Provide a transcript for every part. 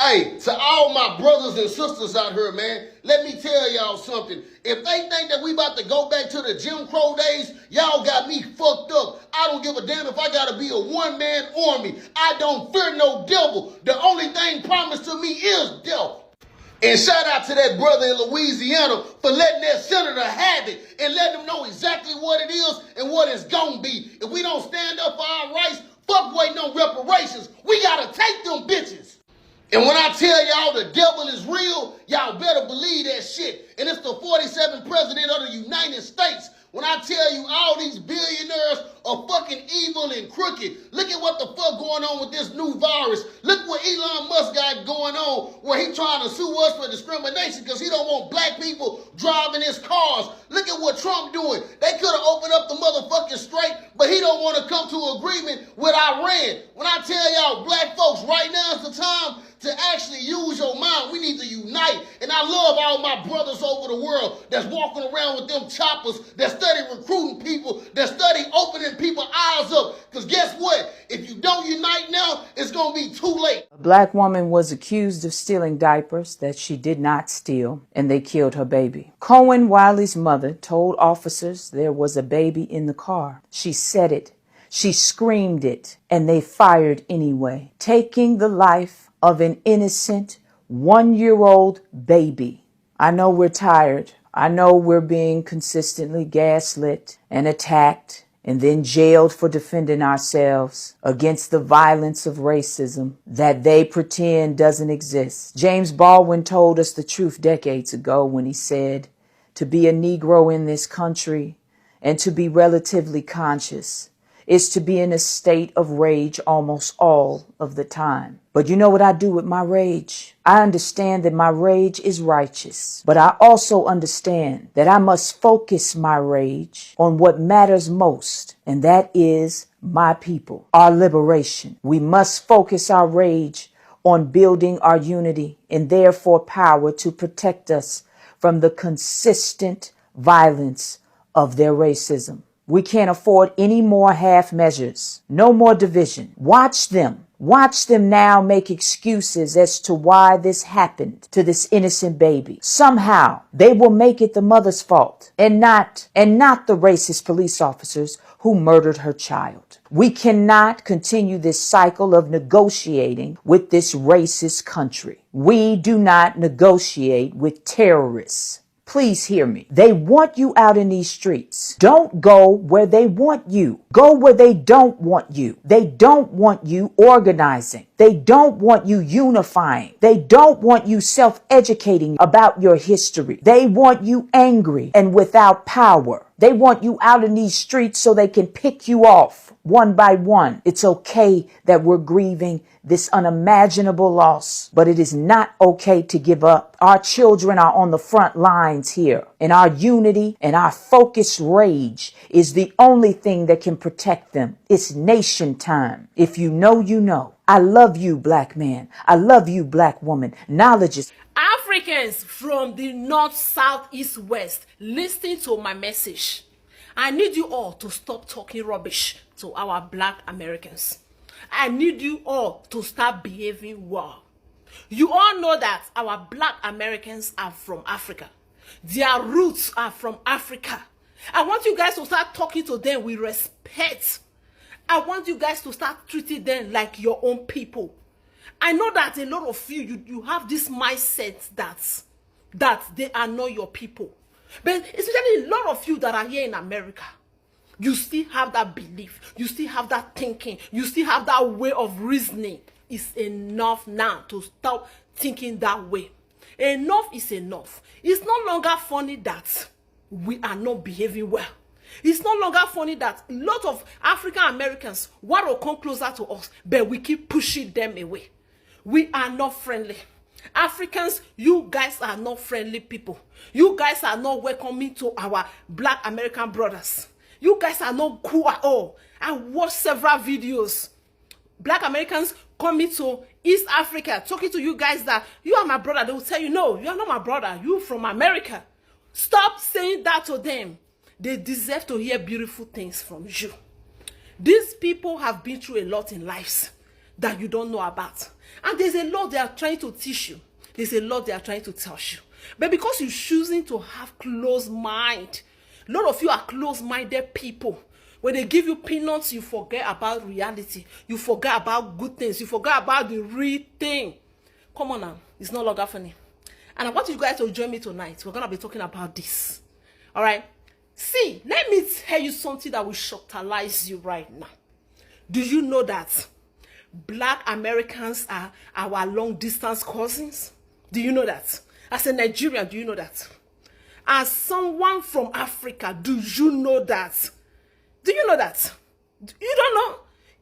Hey, to all my brothers and sisters out here, man, let me tell y'all something. If they think that we about to go back to the Jim Crow days, y'all got me fucked up. I don't give a damn if I gotta be a one-man army. I don't fear no devil. The only thing promised to me is death. And shout out to that brother in Louisiana for letting that senator have it and letting them know exactly what it is and what it's gonna be. If we don't stand up for our rights, fuck waiting on reparations. We gotta take them bitches. And when I tell y'all the devil is real, y'all better believe that shit. And it's the 47th president of the United States. When I tell you all these billionaires are fucking evil and crooked, look at what the fuck going on with this new virus. Look what Elon Musk got going on where he trying to sue us for discrimination because he don't want black people driving his cars. Look at what Trump doing. They could have opened up the motherfucking strait, but he don't want to come to agreement with Iran. When I tell y'all black folks right now is the time to actually use your mind. We need to unite. And I love all my brothers over the world that's walking around with them choppers, that study recruiting people, that study opening people's eyes up. Because guess what? If you don't unite now, it's going to be too late. A black woman was accused of stealing diapers that she did not steal, and they killed her baby. Cohen Wiley's mother told officers there was a baby in the car. She said it. She screamed it, and they fired anyway, taking the life of an innocent 1-year-old baby. I know we're tired. I know we're being consistently gaslit and attacked and then jailed for defending ourselves against the violence of racism that they pretend doesn't exist. James Baldwin told us the truth decades ago when he said, to be a Negro in this country and to be relatively conscious is to be in a state of rage almost all of the time. But you know what I do with my rage? I understand that my rage is righteous, but I also understand that I must focus my rage on what matters most, and that is my people, our liberation. We must focus our rage on building our unity and therefore power to protect us from the consistent violence of their racism. We can't afford any more half measures, no more division. Watch them now make excuses as to why this happened to this innocent baby. Somehow they will make it the mother's fault and not the racist police officers who murdered her child. We cannot continue this cycle of negotiating with this racist country. We do not negotiate with terrorists. Please hear me. They want you out in these streets. Don't go where they want you. Go where they don't want you. They don't want you organizing. They don't want you unifying. They don't want you self-educating about your history. They want you angry and without power. They want you out in these streets so they can pick you off one by one. It's okay that we're grieving this unimaginable loss, but it is not okay to give up. Our children are on the front lines here, and our unity and our focused rage is the only thing that can protect them. It's nation time. If you know, you know. I love you, black man. I love you, black woman. Knowledge is... Africans from the north, south, east, west, listen to my message. I need you all to stop talking rubbish to our black Americans. I need you all to start behaving well. You all know that our black Americans are from Africa. Their roots are from Africa. I want you guys to start talking to them with respect. I want you guys to start treating them like your own people. I know that a lot of you have this mindset that they are not your people. But especially a lot of you that are here in America, you still have that belief. You still have that thinking. You still have that way of reasoning. It's enough now to stop thinking that way. Enough is enough. It's no longer funny that we are not behaving well. It's no longer funny that a lot of African Americans want to come closer to us, but we keep pushing them away. We are not friendly. Africans, you guys are not friendly people. You guys are not welcoming to our black American brothers. You guys are not cool at all. I watched several videos. Black Americans coming to East Africa, talking to you guys that you are my brother. They will tell you, no, you are not my brother. You from America. Stop saying that to them. They deserve to hear beautiful things from you. These people have been through a lot in lives. that you don't know about. And there's a lot they are trying to teach you. There's a lot they are trying to tell you. But because you're choosing to have closed mind, a lot of you are closed-minded people. When they give you peanuts, you forget about reality. You forget about good things. You forget about the real thing. Come on now. It's no longer funny. And I want you guys to join me tonight. We're going to be talking about this. All right? See, let me tell you something that will shocktalize you right now. Do you know that Black Americans are our long-distance cousins? Do you know that? As a Nigerian, do you know that? As someone from Africa, do you know that? Do you know that? You don't know?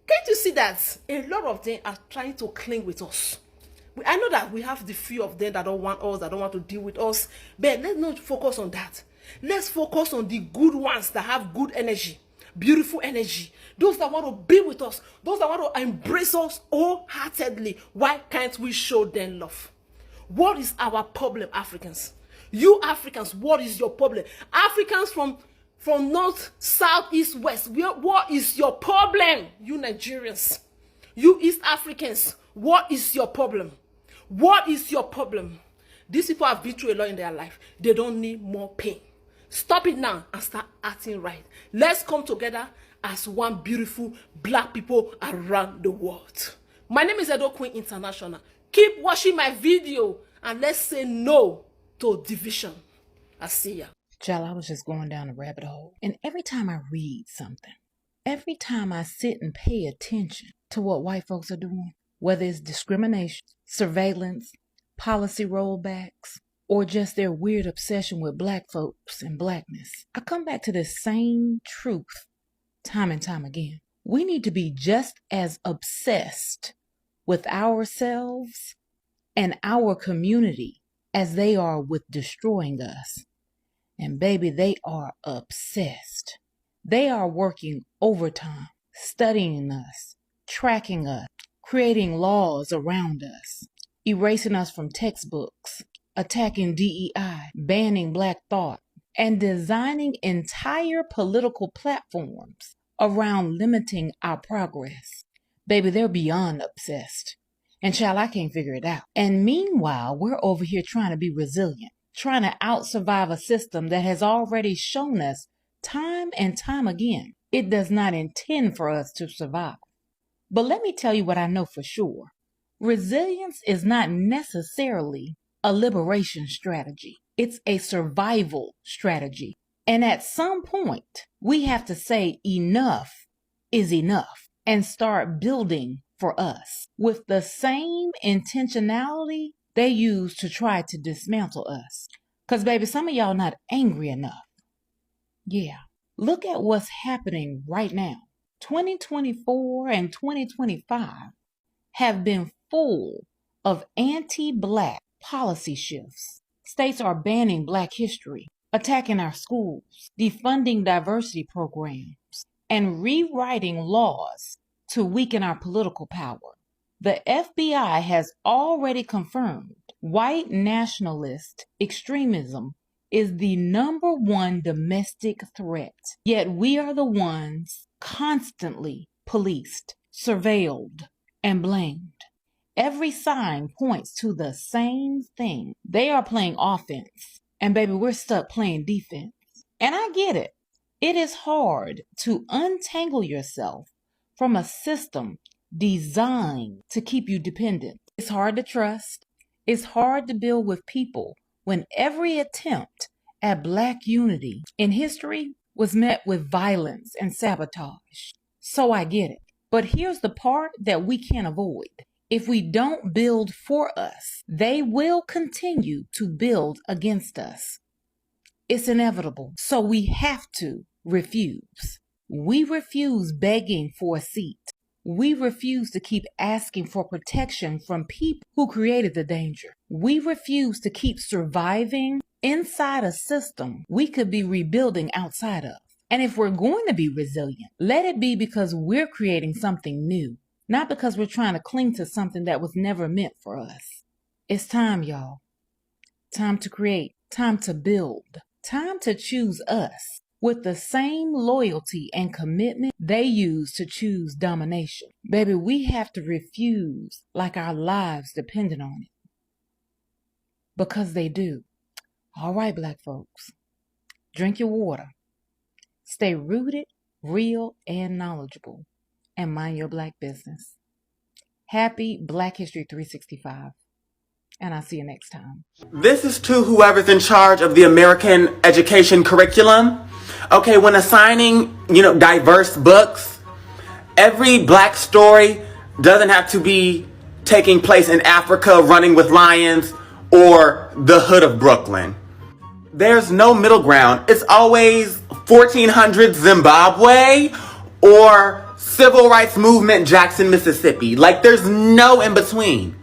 Can't you see that a lot of them are trying to cling with us? I know that we have the few of them that don't want us, that don't want to deal with us. But let's not focus on that. Let's focus on the good ones that have good energy, beautiful energy. Those that want to be with us. Those that want to embrace us wholeheartedly. Why can't we show them love? What is our problem, Africans? You Africans, what is your problem? Africans from north, south, east, west, what is your problem? You Nigerians, you East Africans, what is your problem? What is your problem? These people have been through a lot in their life. They don't need more pain. Stop it now and start acting right. Let's come together as one beautiful Black people around the world. My name is Edo Queen International. Keep watching my video and let's say no to division. I see ya. Child, I was just going down a rabbit hole. And every time I read something, every time I sit and pay attention to what white folks are doing, whether it's discrimination, surveillance, policy rollbacks, or just their weird obsession with Black folks and Blackness, I come back to the same truth time and time again. We need to be just as obsessed with ourselves and our community as they are with destroying us. And baby, they are obsessed. They are working overtime, studying us, tracking us, creating laws around us, erasing us from textbooks, attacking DEI, banning Black thought, and designing entire political platforms around limiting our progress. Baby, they're beyond obsessed. And child, I can't figure it out. And meanwhile, we're over here trying to be resilient, trying to out-survive a system that has already shown us time and time again it does not intend for us to survive. But let me tell you what I know for sure. Resilience is not necessarily a liberation strategy. It's a survival strategy. And at some point, we have to say enough is enough and start building for us with the same intentionality they use to try to dismantle us. Because, baby, some of y'all not angry enough. Yeah. Look at what's happening right now. 2024 and 2025 have been full of anti-Black policy shifts. States are banning Black history, attacking our schools, defunding diversity programs, and rewriting laws to weaken our political power. The FBI has already confirmed white nationalist extremism is the #1 domestic threat. Yet we are the ones constantly policed, surveilled, and blamed. Every sign points to the same thing. They are playing offense, and baby, we're stuck playing defense. And I get it. It is hard to untangle yourself from a system designed to keep you dependent. It's hard to trust. It's hard to build with people when every attempt at Black unity in history was met with violence and sabotage. So I get it. But here's the part that we can't avoid. If we don't build for us, they will continue to build against us. It's inevitable. So we have to refuse. We refuse begging for a seat. We refuse to keep asking for protection from people who created the danger. We refuse to keep surviving inside a system we could be rebuilding outside of. And if we're going to be resilient, let it be because we're creating something new, not because we're trying to cling to something that was never meant for us. It's time, y'all. Time to create. Time to build. Time to choose us. with the same loyalty and commitment they use to choose domination. Baby, we have to refuse like our lives depended on it. Because they do. All right, Black folks, drink your water. Stay rooted, real, and knowledgeable. And mind your Black business. Happy Black History 365. And I'll see you next time. This is to whoever's in charge of the American education curriculum. Okay, when assigning, diverse books, every Black story doesn't have to be taking place in Africa running with lions or the hood of Brooklyn. There's no middle ground. It's always 1400 Zimbabwe or civil rights movement Jackson, Mississippi. Like, there's no in between.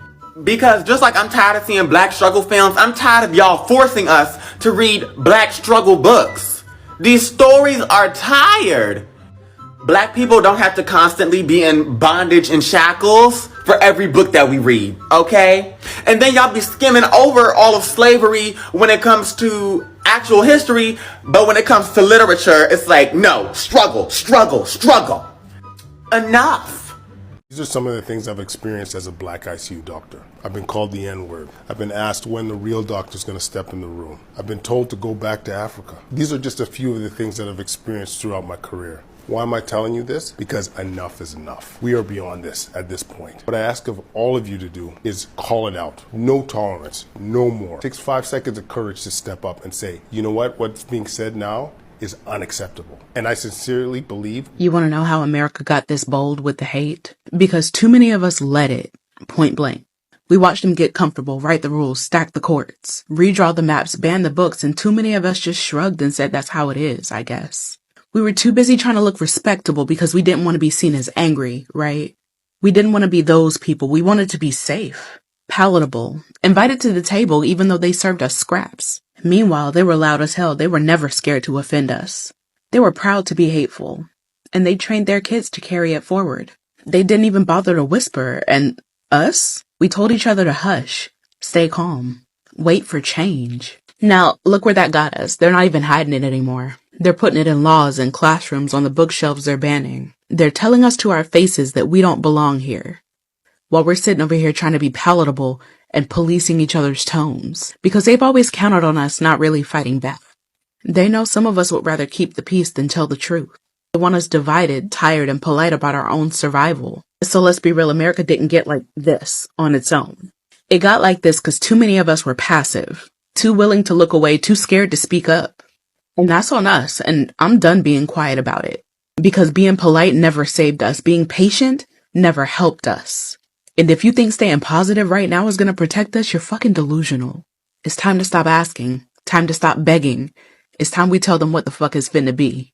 Because just like I'm tired of seeing Black struggle films, I'm tired of y'all forcing us to read Black struggle books. These stories are tired. Black people don't have to constantly be in bondage and shackles for every book that we read, okay? And then y'all be skimming over all of slavery when it comes to actual history, but when it comes to literature, it's like, no, struggle, struggle, struggle. Enough. These are some of the things I've experienced as a Black ICU doctor. I've been called the N-word. I've been asked when the real doctor's going to step in the room. I've been told to go back to Africa. These are just a few of the things that I've experienced throughout my career. Why am I telling you this? Because enough is enough. We are beyond this at this point. What I ask of all of you to do is call it out. No tolerance, no more. It takes 5 seconds of courage to step up and say, you know what? What's being said now is unacceptable. And I sincerely believe. You want to know how America got this bold with the hate? Because too many of us let it, point blank. We watched them get comfortable, write the rules, stack the courts, redraw the maps, ban the books, and too many of us just shrugged and said that's how it is, I guess. We were too busy trying to look respectable because we didn't want to be seen as angry, right? We didn't want to be those people. We wanted to be safe, palatable, invited to the table even though they served us scraps. Meanwhile, they were loud as hell. They were never scared to offend us. They were proud to be hateful, and they trained their kids to carry it forward. They didn't even bother to whisper, and us? We told each other to hush, stay calm, wait for change. Now, look where that got us. They're not even hiding it anymore. They're putting it in laws and classrooms on the bookshelves they're banning. They're telling us to our faces that we don't belong here, while we're sitting over here trying to be palatable and policing each other's tones, because they've always counted on us not really fighting back. They know some of us would rather keep the peace than tell the truth. They want us divided, tired, and polite about our own survival. So let's be real, America didn't get like this on its own. It got like this because too many of us were passive, too willing to look away, too scared to speak up. And that's on us, and I'm done being quiet about it. Because being polite never saved us. Being patient never helped us. And if you think staying positive right now is going to protect us, you're fucking delusional. It's time to stop asking. Time to stop begging. It's time we tell them what the fuck is finna be.